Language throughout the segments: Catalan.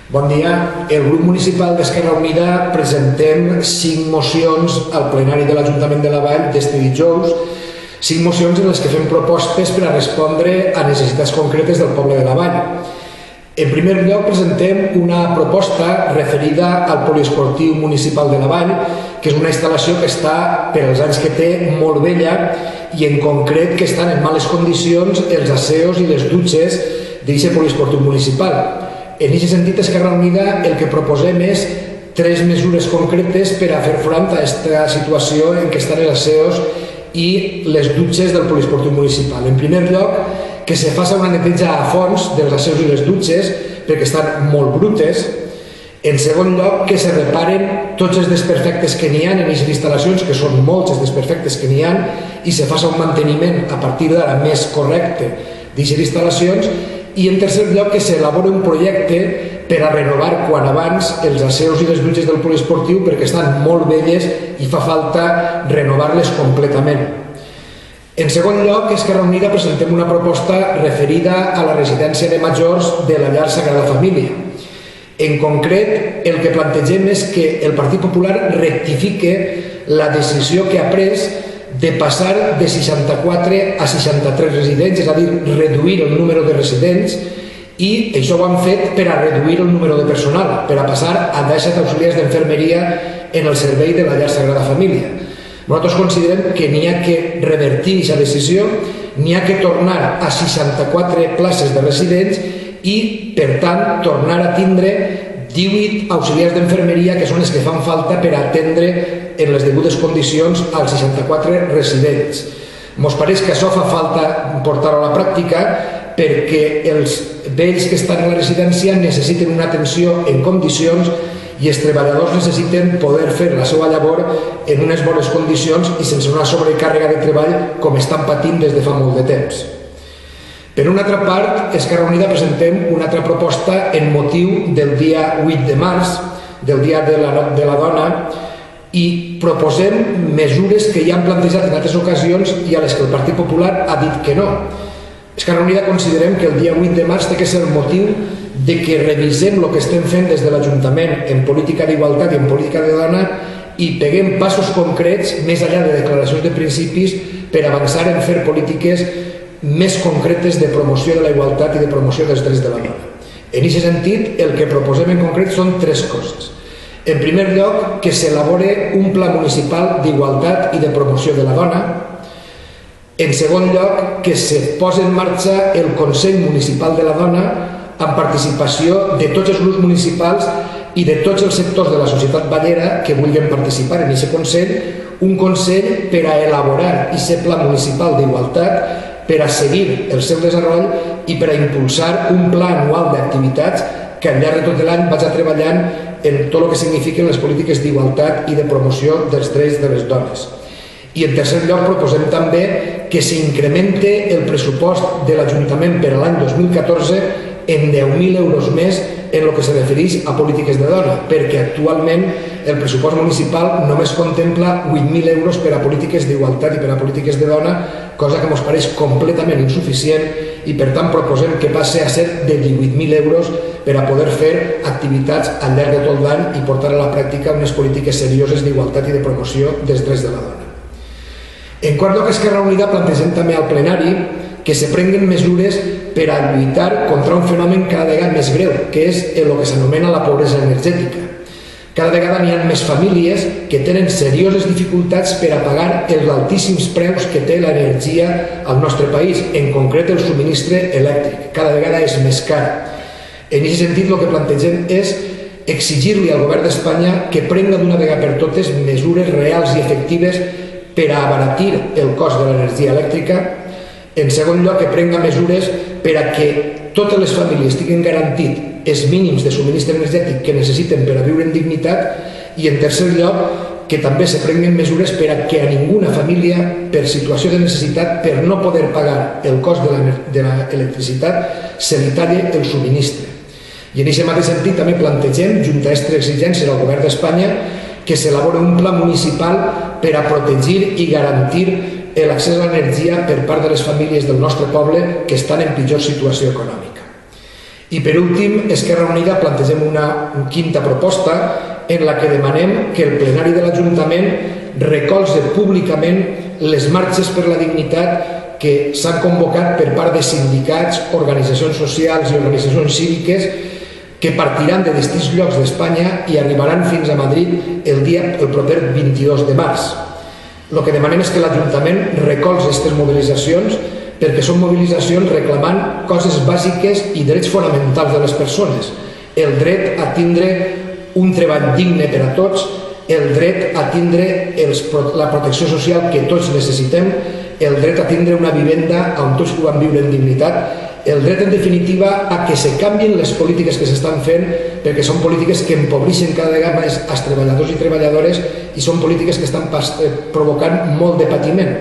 Bon dia. El grup municipal d'Esquerra Unida presentem 5 mocions al plenari de l'Ajuntament de la Vall d'este dijous, 5 mocions en les que fem propostes per a respondre a necessitats concretes del poble de la Vall. En primer lloc, presentem una proposta referida al poliesportiu municipal de la Vall, que és una instal·lació que està, per als anys que té, molt vella i en concret que estan en males condicions els asseos i les dutxes d'aquest poliesportiu municipal. En aquest sentit, Esquerra Unida el que proposem és 3 mesures concretes per a fer front a aquesta situació en què estan els asseos i les dutxes del poliesportiu municipal. En primer lloc, que se faci una neteja a fons dels asseus i les dutxes perquè estan molt brutes. En segon lloc, que se reparen tots els desperfectes que n'hi ha en aquestes instal·lacions, que són molts els desperfectes que n'hi ha, i se faci un manteniment a partir d'ara més correcte d'aquestes instal·lacions. I en tercer lloc, que s'elabori un projecte per a renovar quan abans els asseus i les dutxes del poliesportiu perquè estan molt velles i fa falta renovar-les completament. En segon lloc, Esquerra Unida presentem una proposta referida a la residència de majors de la llar Sagrada Família. En concret, el que plantegem és que el Partit Popular rectifique la decisió que ha pres de passar de 64 a 63 residents, és a dir, reduir el número de residents, i això ho han fet per a reduir el número de personal, per a passar a 17 auxiliars d'infermeria en el servei de la llar Sagrada Família. Nosaltres considerem que n'hi ha que revertir aquesta decisió, n'hi ha que tornar a 64 places de residents i, per tant, tornar a tindre 18 auxiliars d'infermeria, que són els que fan falta per atendre en les degudes condicions als 64 residents. Ens pareix que això fa falta portar-ho a la pràctica perquè els vells que estan a la residència necessiten una atenció en condicions i els treballadors necessiten poder fer la seva llavor en unes bones condicions i sense una sobrecàrrega de treball com estan patint des de fa molt de temps. Per una altra part, Esquerra Unida presentem una altra proposta en motiu del dia 8 de març, del Dia de la Dona, i proposem mesures que ja han plantejat en altres ocasions i a les que el Partit Popular ha dit que no. Esquerra Unida considerem que el dia 8 de març té que ser el motiu de que revisem el que estem fent des de l'Ajuntament en política d'igualtat i en política de dona i peguem passos concrets, més enllà de declaracions de principis, per avançar en fer polítiques més concretes de promoció de la igualtat i de promoció dels drets de la dona. En aquest sentit, el que proposem en concret són 3 coses. En primer lloc, que s'elabore un pla municipal d'igualtat i de promoció de la dona. En segon lloc, que se posi en marxa el Consell Municipal de la Dona amb participació de tots els grups municipals i de tots els sectors de la societat ballera que vulguin participar en aquest Consell, un Consell per a elaborar aquest pla municipal d'igualtat, per a seguir el seu desenvolupament i per a impulsar un pla anual d'activitats que al llarg de tot l'any vagi treballant en tot el que signifiquen les polítiques d'igualtat i de promoció dels drets de les dones. I en tercer lloc proposem també que s'incremente el pressupost de l'Ajuntament per a l'any 2014 en 10.000 euros més en el que se refereix a polítiques de dona, perquè actualment el pressupost municipal només contempla 8.000 euros per a polítiques d'igualtat i per a polítiques de dona, cosa que ens pareix completament insuficient i per tant proposem que passi a ser de 18.000 euros per a poder fer activitats al llarg de tot l'any i portar a la pràctica unes polítiques serioses d'igualtat i de promoció dels drets de la dona. En quart lloc, Esquerra Unida plantegem també al plenari que se prenguen mesures per a lluitar contra un fenomen cada vegada més greu, que és el que s'anomena la pobresa energètica. Cada vegada n'hi ha més famílies que tenen serioses dificultats per a pagar els altíssims preus que té l'energia al nostre país, en concret el subministre elèctric. Cada vegada és més car. En aquest sentit, el que plantegem és exigir-li al govern d'Espanya que prenga d'una vegada per totes mesures reals i efectives per a abaratir el cost de l'energia elèctrica. En segon lloc, que prenga mesures per a que totes les famílies tinguin garantit els mínims de subministre energètic que necessiten per a viure en dignitat. I en tercer lloc, que també se prenguen mesures per a que a ninguna família, per situació de necessitat, per no poder pagar el cost de l'electricitat, se li talli el subministre. I en aquest mateix sentit també plantegem, junt a aquestes exigències al govern d'Espanya, que s'elabori un pla municipal per a protegir i garantir l'accés a l'energia per part de les famílies del nostre poble que estan en pitjor situació econòmica. I per últim, Esquerra Unida plantegem una quinta proposta en la que demanem que el plenari de l'Ajuntament recolze públicament les marxes per la dignitat que s'han convocat per part de sindicats, organitzacions socials i organitzacions cíviques que partiran de distints llocs d'Espanya i arribaran fins a Madrid el proper 22 de març. El que demanem és que l'Ajuntament recolzi aquestes mobilitzacions perquè són mobilitzacions reclamant coses bàsiques i drets fonamentals de les persones. El dret a tindre un treball digne per a tots, el dret a tindre la protecció social que tots necessitem, el dret a tindre una vivenda on tots puguem viure en dignitat, el dret, en definitiva, a que se canvien les polítiques que s'estan fent perquè són polítiques que empobreixen cada vegada més els treballadors i treballadores i són polítiques que estan provocant molt de patiment.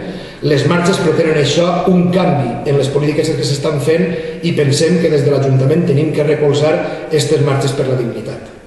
Les marxes pretenen això, un canvi en les polítiques que s'estan fent i pensem que des de l'Ajuntament tenim que recolzar aquestes marxes per la dignitat.